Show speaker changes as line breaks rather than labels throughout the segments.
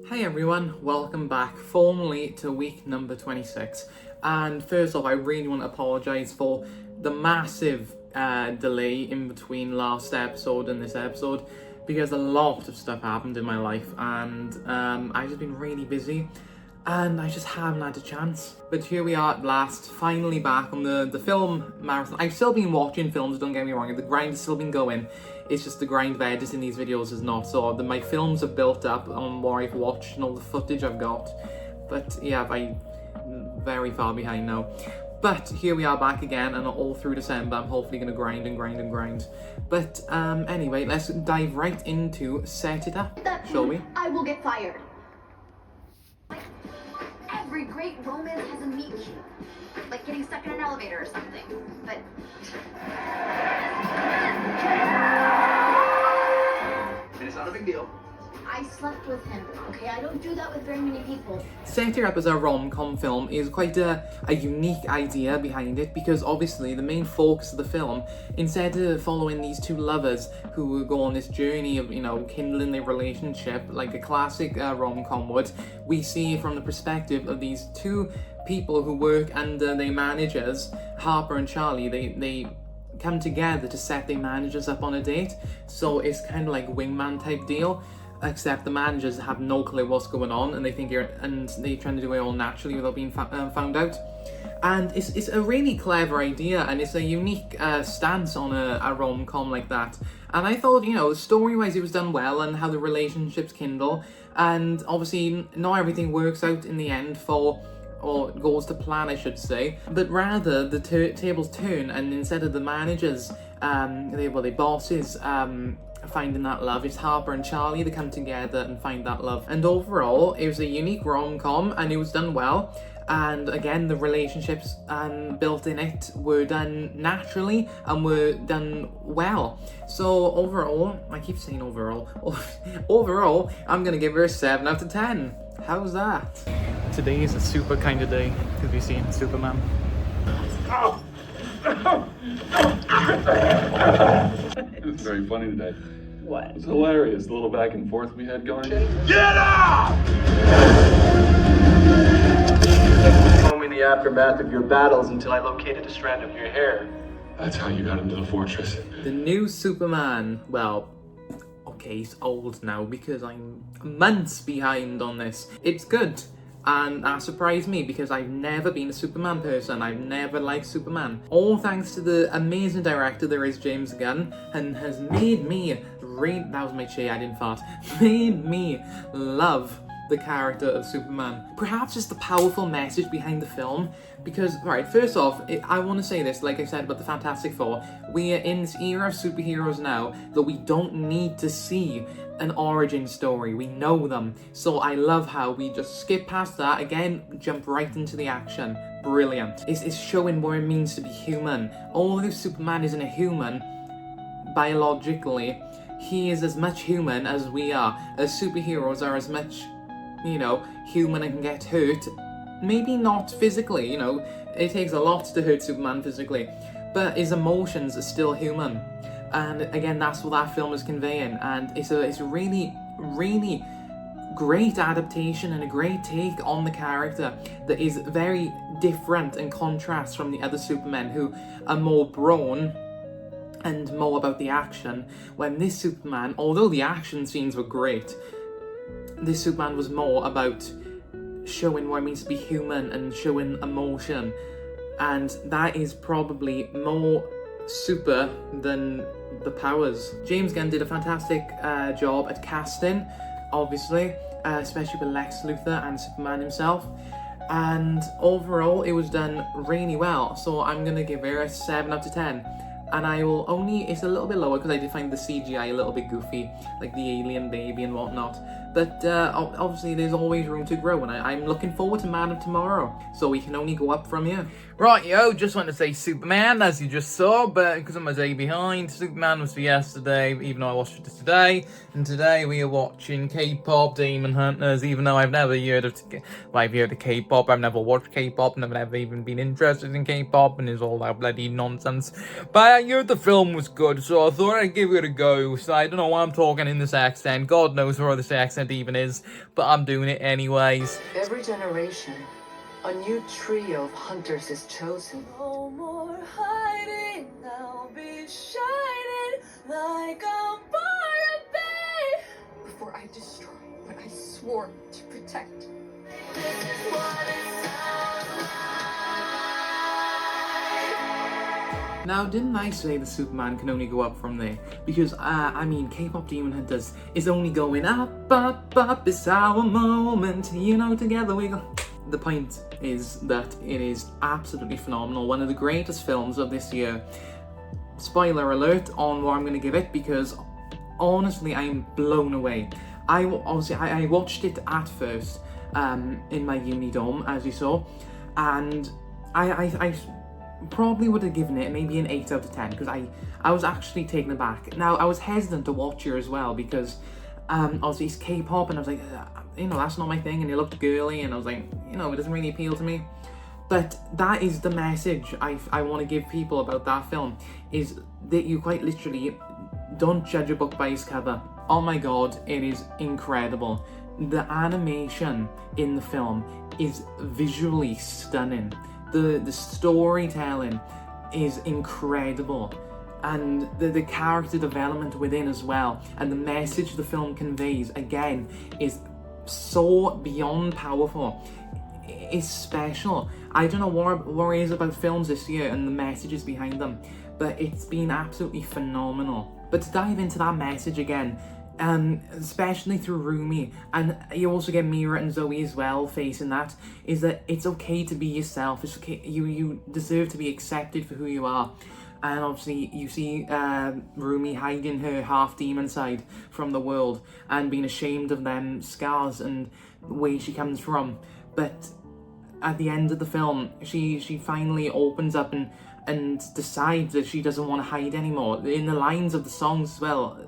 Hi everyone, welcome back formally to week number 26. And first off, I really want to apologise for the massive delay in between last episode and this episode, because a lot of stuff happened in my life and I've just been really busy and I just haven't had a chance. But here we are at last, finally back on the film marathon. I've still been watching films, don't get me wrong, the grind has still been going. It's just the grind of editing these videos is not, so my films are built up on what I've watched and all the footage I've got. But yeah, I'm very far behind now. But here we are back again, and all through December I'm hopefully going to grind and grind and grind. But anyway, let's dive right into Set It Up, shall we?
I will get fired. Like, every great romance has a meet cute. Like getting stuck in an elevator or something. But...
It's not a big deal.
I slept with him, okay? I don't do that with very many people.
Set It Up as a rom-com film is quite a unique idea behind it, because obviously the main focus of the film, instead of following these two lovers who go on this journey of, you know, kindling their relationship like a classic rom-com would, we see from the perspective of these two people who work under their managers, Harper and Charlie. They come together to set their managers up on a date, so it's kind of like wingman type deal, except the managers have no clue what's going on and they think they're trying to do it all naturally without being found out. And it's a really clever idea, and it's a unique stance on a rom-com like that. And I thought, you know, story-wise it was done well, and how the relationships kindle, and obviously not everything works out in the end or goes to plan, I should say, but rather the tables turn, and instead of the managers, the bosses, finding that love, it's Harper and Charlie that come together and find that love. And overall, it was a unique rom-com, and it was done well. And again, the relationships built in it were done naturally and were done well. So overall, I keep saying overall, overall, I'm gonna give her a 7 out of 10. How's that? Today is a super kind of day, because we've seen Superman.
It's very funny today.
What?
It's hilarious, the little back and forth we had going.
Get up!
Told me in the aftermath of your battles until I located a strand of your hair.
That's how you got into the fortress.
The new Superman, well, okay, he's old now because I'm months behind on this. It's good, and that surprised me because I've never been a Superman person. I've never liked Superman. All thanks to the amazing director there is, James Gunn, and has made me that was my chair, I didn't fart. Made me love the character of Superman. Perhaps just the powerful message behind the film, because, right, first off, I want to say this, like I said about the Fantastic Four, we are in this era of superheroes now that we don't need to see an origin story. We know them. So I love how we just skip past that, again, jump right into the action. Brilliant. It's showing what it means to be human. Although Superman isn't a human, biologically, he is as much human as we are. As superheroes are as much, you know, human and can get hurt. Maybe not physically, you know, it takes a lot to hurt Superman physically, but his emotions are still human. And again, that's what that film is conveying, and it's a really, really great adaptation and a great take on the character that is very different and contrasts from the other Supermen who are more brawn and more about the action, when this Superman, although the action scenes were great, this Superman was more about showing what it means to be human and showing emotion, and that is probably more super than the powers. James Gunn did a fantastic job at casting, obviously, especially with Lex Luthor and Superman himself, and overall it was done really well, so I'm gonna give it a 7 out of 10. And I will only, it's a little bit lower because I did find the CGI a little bit goofy, like the alien baby and whatnot. But obviously there's always room to grow, and I'm looking forward to Man of Tomorrow, so we can only go up from here. Right, yo, just want to say Superman, as you just saw, but because I'm a day behind, Superman was for yesterday, even though I watched it today. And today we are watching K-pop Demon Hunters, even though I've never heard of, I've heard of K-pop, I've never watched K-pop, and I've never even been interested in K-pop, and it's all that bloody nonsense. But I heard the film was good, so I thought I'd give it a go. So I don't know why I'm talking in this accent. God knows where this accent it even is, but I'm doing it anyways.
Every generation, a new trio of hunters is chosen.
No more hiding, I'll be shining like a fire bay.
Before I destroy what I swore to protect.
This is what it sounds like.
Now, didn't I say the Superman can only go up from there? Because, I mean, K-pop Demon Hunters is only going up, up, up, it's our moment, you know, together we go. The point is that it is absolutely phenomenal, one of the greatest films of this year. Spoiler alert on what I'm going to give it, because honestly, I'm blown away. I watched it at first in my uni dorm, as you saw, and I probably would have given it maybe an 8 out of 10, because I was actually taken aback. Now, I was hesitant to watch it as well, because obviously it's K-pop, and I was like, you know, that's not my thing, and it looked girly, and I was like, you know, it doesn't really appeal to me. But that is the message I want to give people about that film, is that you quite literally don't judge a book by its cover. Oh my god, it is incredible. The animation in the film is visually stunning. The storytelling is incredible. And the character development within as well. And the message the film conveys, again, is so beyond powerful. It's special. I don't know what it is about films this year and the messages behind them, but it's been absolutely phenomenal. But to dive into that message again, especially through Rumi, and you also get Mira and Zoe as well facing that, is that it's okay to be yourself. It's okay, you deserve to be accepted for who you are. And obviously you see Rumi hiding her half-demon side from the world and being ashamed of them scars and the way she comes from. But at the end of the film, she finally opens up and decides that she doesn't want to hide anymore. In the lines of the songs as well,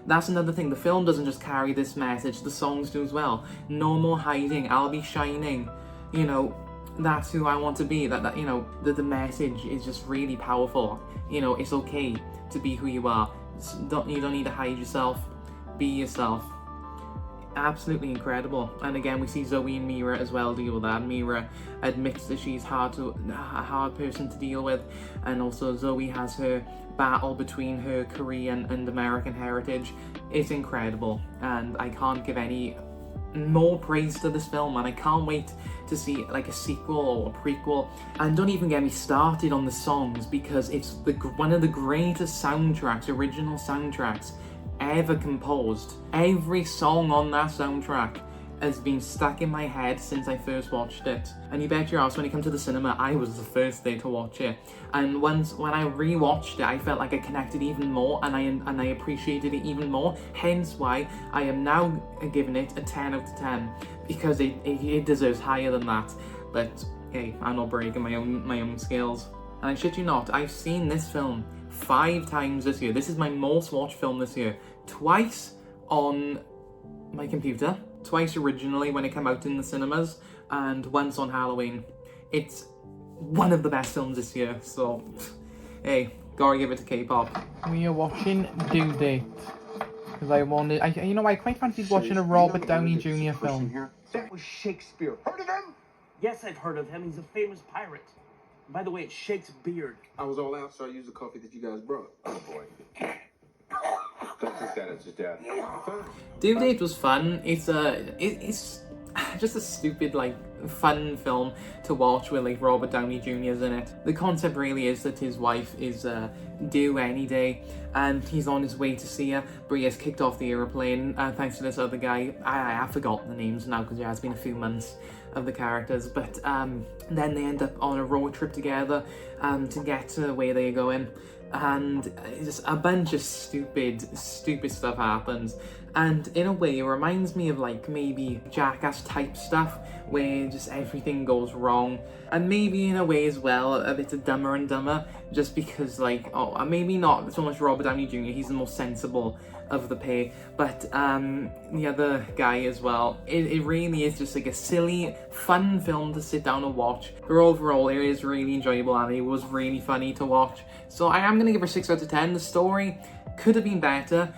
that's another thing. The film doesn't just carry this message, the songs do as well. No more hiding, I'll be shining. You know, that's who I want to be. That you know, the message is just really powerful. You know, it's okay to be who you are. You don't need to hide yourself. Be yourself. Absolutely incredible. And again, we see Zoe and Mira as well deal with that. Mira admits that she's a hard person to deal with, and also Zoe has her battle between her Korean and American heritage. It's incredible, and I can't give any more praise to this film, and I can't wait to see like a sequel or a prequel. And don't even get me started on the songs, because it's one of the greatest soundtracks, original soundtracks ever composed. Every song on that soundtrack has been stuck in my head since I first watched it. And you bet your ass, when it came to the cinema, I was the first day to watch it. And when I rewatched it, I felt like I connected even more, and I appreciated it even more. Hence why I am now giving it a 10 out of 10, because it deserves higher than that. But hey, I'm not breaking my own scales. And I shit you not, I've seen this film 5 times this year. This is my most watched film this year. Twice on my computer, twice originally when it came out in the cinemas, and once on Halloween. It's one of the best films this year, so hey, gotta give it to K-pop. We are watching Due Date, because I quite fancied watching a Robert Downey Jr. film.
That was Shakespeare. Heard of him?
Yes, I've heard of him. He's a famous pirate. By the way, it's Shakespeare.
I was all out, so I used the coffee that you guys brought. Oh boy. Don't take that as your dad.
Due Date was fun. It's just a stupid, like, fun film to watch with, like, Robert Downey Jr.'s in it. The concept really is that his wife is due any day, and he's on his way to see her, but he has kicked off the aeroplane thanks to this other guy. I have forgotten the names now because it has been a few months of the characters, but then they end up on a road trip together to get to where they're going, and just a bunch of stupid stuff happens. And in a way, it reminds me of like maybe Jackass type stuff, where just everything goes wrong. And maybe in a way as well, a bit of Dumber and Dumber, just because like, maybe not so much Robert Downey Jr., he's the most sensible of the pair, but the other guy as well. It really is just like a silly, fun film to sit down and watch. But overall, it is really enjoyable and it was really funny to watch. So I am going to give her 6 out of 10. The story could have been better.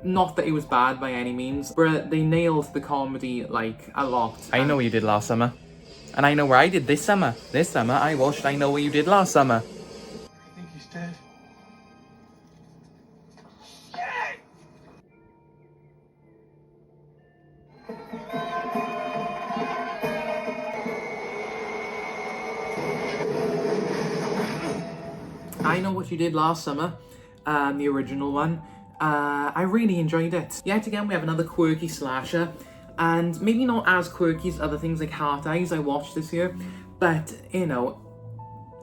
Not that it was bad by any means, but they nailed the comedy, like, a lot. I know what you did last summer. And I know where I did this summer. This summer, I watched I Know What You Did Last Summer.
I think he's dead.
I Know What You Did Last Summer, the original one. I really enjoyed it. Yet again, we have another quirky slasher, and maybe not as quirky as other things like Heart Eyes I watched this year, but, you know,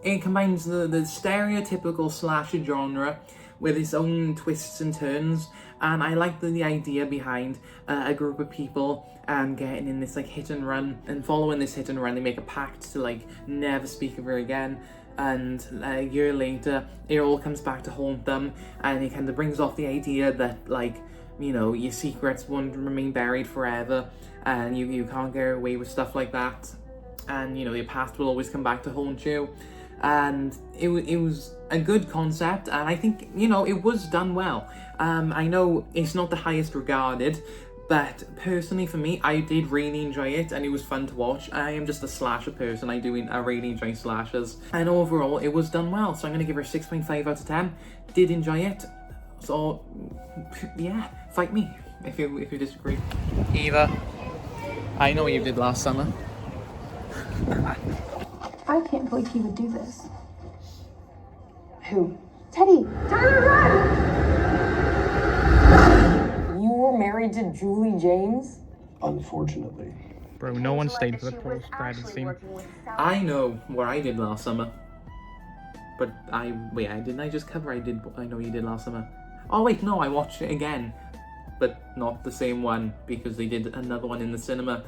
it combines the stereotypical slasher genre with its own twists and turns, and I like the idea behind a group of people getting in this like hit and run, and following this hit and run they make a pact to like never speak of her again, and a year later it all comes back to haunt them, and it kind of brings off the idea that, like, you know, your secrets won't remain buried forever, and you can't get away with stuff like that, and, you know, your past will always come back to haunt you. And it was a good concept, and I think, you know, it was done well. I know it's not the highest regarded, but personally for me, I did really enjoy it, and it was fun to watch. I am just a slasher person. I really enjoy slashers, and overall it was done well, so I'm gonna give her a 6.5 out of 10. Did enjoy it, so yeah, fight me if you disagree. Eva, I Know What You Did Last Summer.
I can't believe he would do this.
Who?
Teddy! Tyler, run!
You were married to Julie James?
Unfortunately.
Bro, no one stayed for the post-credit scene. I know what I did last summer. But didn't I just cover I Know What You Did Last Summer? Oh wait, no, I watched it again. But not the same one, because they did another one in the cinema.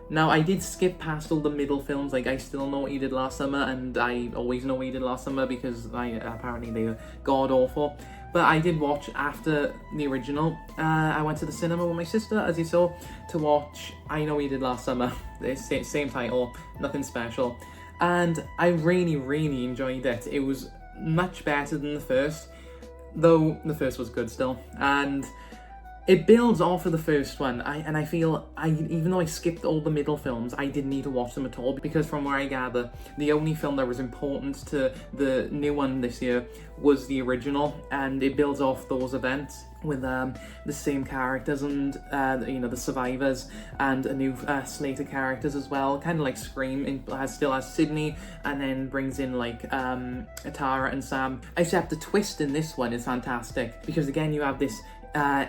Now, I did skip past all the middle films, like I Still Know What You Did Last Summer, and I Always Know What You Did Last Summer, because apparently they were god-awful. But I did watch after the original. I went to the cinema with my sister, as you saw, to watch I Know What You Did Last Summer. The same title, nothing special. And I really, really enjoyed it. It was much better than the first, though the first was good still. And it builds off of the first one, and I feel, even though I skipped all the middle films, I didn't need to watch them at all, because from where I gather, the only film that was important to the new one this year was the original, and it builds off those events with the same characters and, you know, the survivors, and a new slate of characters as well, kind of like Scream, still has Sydney, and then brings in like Tara and Sam, except the twist in this one is fantastic, because again you have this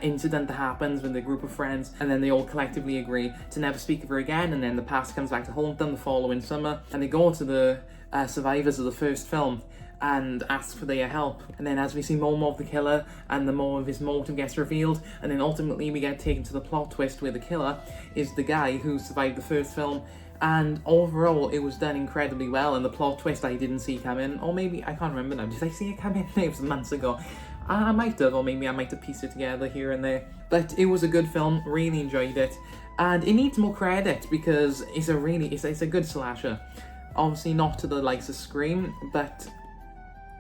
incident that happens with a group of friends, and then they all collectively agree to never speak of her again, and then the past comes back to haunt them the following summer, and they go to the survivors of the first film and ask for their help. And then as we see more and more of the killer, and the more of his motive gets revealed, and then ultimately we get taken to the plot twist where the killer is the guy who survived the first film. And overall, it was done incredibly well, and the plot twist I didn't see coming, or maybe, I can't remember now, did I see it coming? It was months ago. I might have, or maybe I might have pieced it together here and there. But it was a good film, really enjoyed it. And it needs more credit, because it's a good slasher. Obviously not to the likes of Scream, but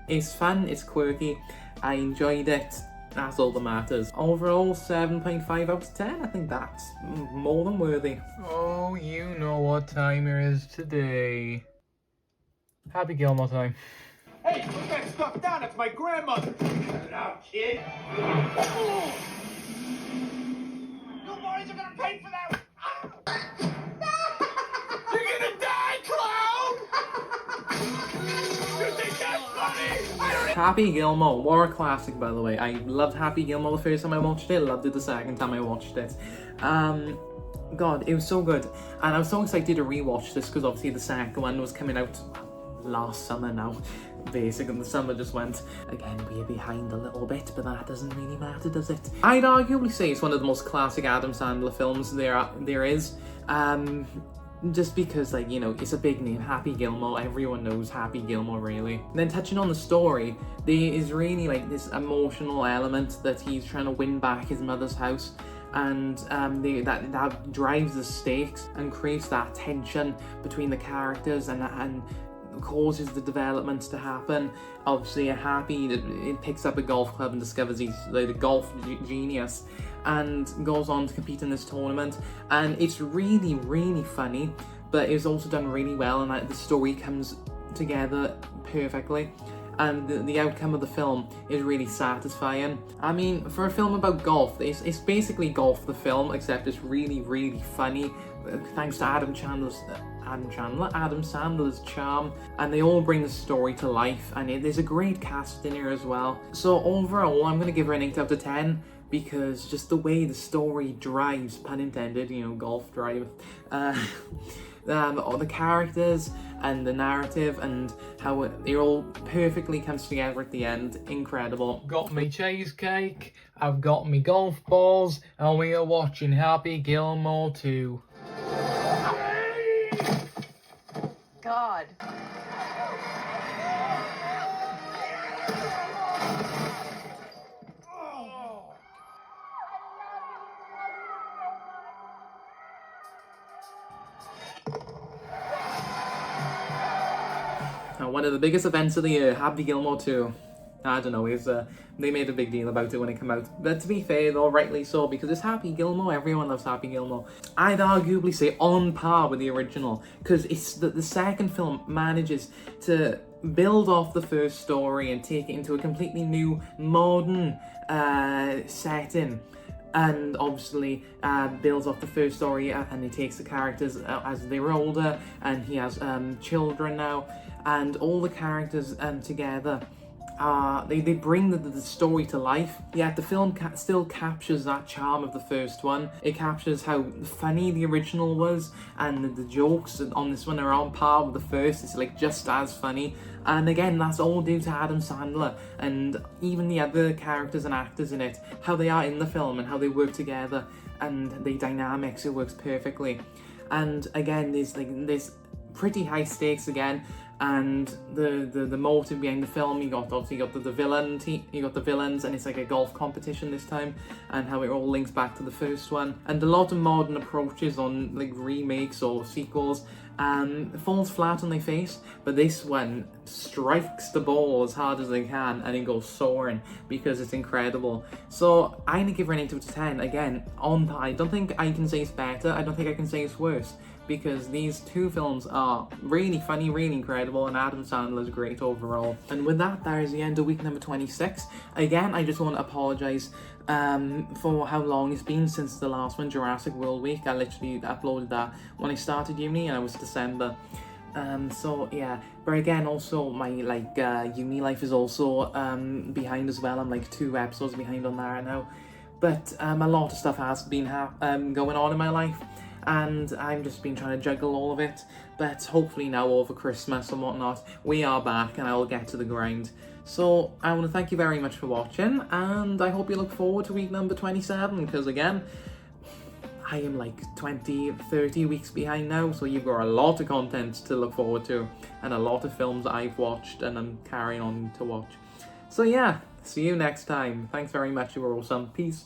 it's fun, it's quirky, I enjoyed it, that's all that matters. Overall, 7.5 out of 10, I think that's more than worthy. Oh, you know what time it is today. Happy Gilmore time.
Hey, put that stuff down. It's my grandmother. Cut it out, kid. You boys are gonna pay for that. You're gonna die, clown! You think that's funny?
Happy Gilmore, what a classic, by the way. I loved Happy Gilmore the first time I watched it, loved it the second time I watched it. God, it was so good. And I was so excited to rewatch this, because obviously the second one was coming out last summer now. Basically, the summer just went. Again, we're behind a little bit, but that doesn't really matter, does it? I'd arguably say it's one of the most classic Adam Sandler films there is. Just because, like, you know, it's a big name, Happy Gilmore, everyone knows Happy Gilmore, really. And then touching on the story, there is really, like, this emotional element that he's trying to win back his mother's house, and that drives the stakes and creates that tension between the characters, and causes the developments to happen. Obviously, Happy, it picks up a golf club and discovers he's like a golf genius, and goes on to compete in this tournament. And it's really, really funny, but it's also done really well, and the story comes together perfectly. And the outcome of the film is really satisfying. I mean, for a film about golf, it's basically Golf the film, except it's really, really funny, thanks to Adam Sandler's charm, and they all bring the story to life, and there's a great cast in here as well. So overall, I'm going to give her an 8 out of 10, because just the way the story drives, pun intended, you know, golf drive, all the characters and the narrative and how it all perfectly comes together at the end, incredible. Got me cheesecake, I've got me golf balls, and we are watching Happy Gilmore 2.
God.
Now, one of the biggest events of the year, Happy Gilmore 2. I don't know, they made a big deal about it when it came out. But to be fair, though, rightly so, because it's Happy Gilmore, everyone loves Happy Gilmore. I'd arguably say on par with the original, because it's the second film manages to build off the first story and take it into a completely new, modern setting. And obviously builds off the first story, and he takes the characters as they're older, and he has children now, and all the characters together. They bring the story to life, yet the film still captures that charm of the first one. It captures how funny the original was, and the jokes on this one are on par with the first. It's like just as funny. And again, that's all due to Adam Sandler and even the other characters and actors in it, how they are in the film and how they work together, and the dynamics, it works perfectly. And again, there's pretty high stakes again, and the motive behind the film, you got the villains, and it's like a golf competition this time, and how it all links back to the first one, and a lot of modern approaches on like remakes or sequels falls flat on their face, but this one strikes the ball as hard as they can, and it goes soaring because it's incredible. So I'm gonna give her an 8 out of 10. Again, on par. I don't think I can say it's better. I don't think I can say it's worse, because these two films are really funny, really incredible, and Adam Sandler is great overall. And with that, that is the end of week number 26. Again, I just want to apologise for how long it's been since the last one, Jurassic World Week. I literally uploaded that when I started uni, and it was December. So yeah, but again, also my uni life is also behind as well. I'm like 2 episodes behind on that right now. But a lot of stuff has been going on in my life, and I've just been trying to juggle all of it. But hopefully now over Christmas and whatnot, we are back and I will get to the grind. So I want to thank you very much for watching, and I hope you look forward to week number 27, because again, I am like 20-30 weeks behind now, so you've got a lot of content to look forward to, and a lot of films I've watched and I'm carrying on to watch. So yeah, see you next time. Thanks very much, you were awesome. Peace.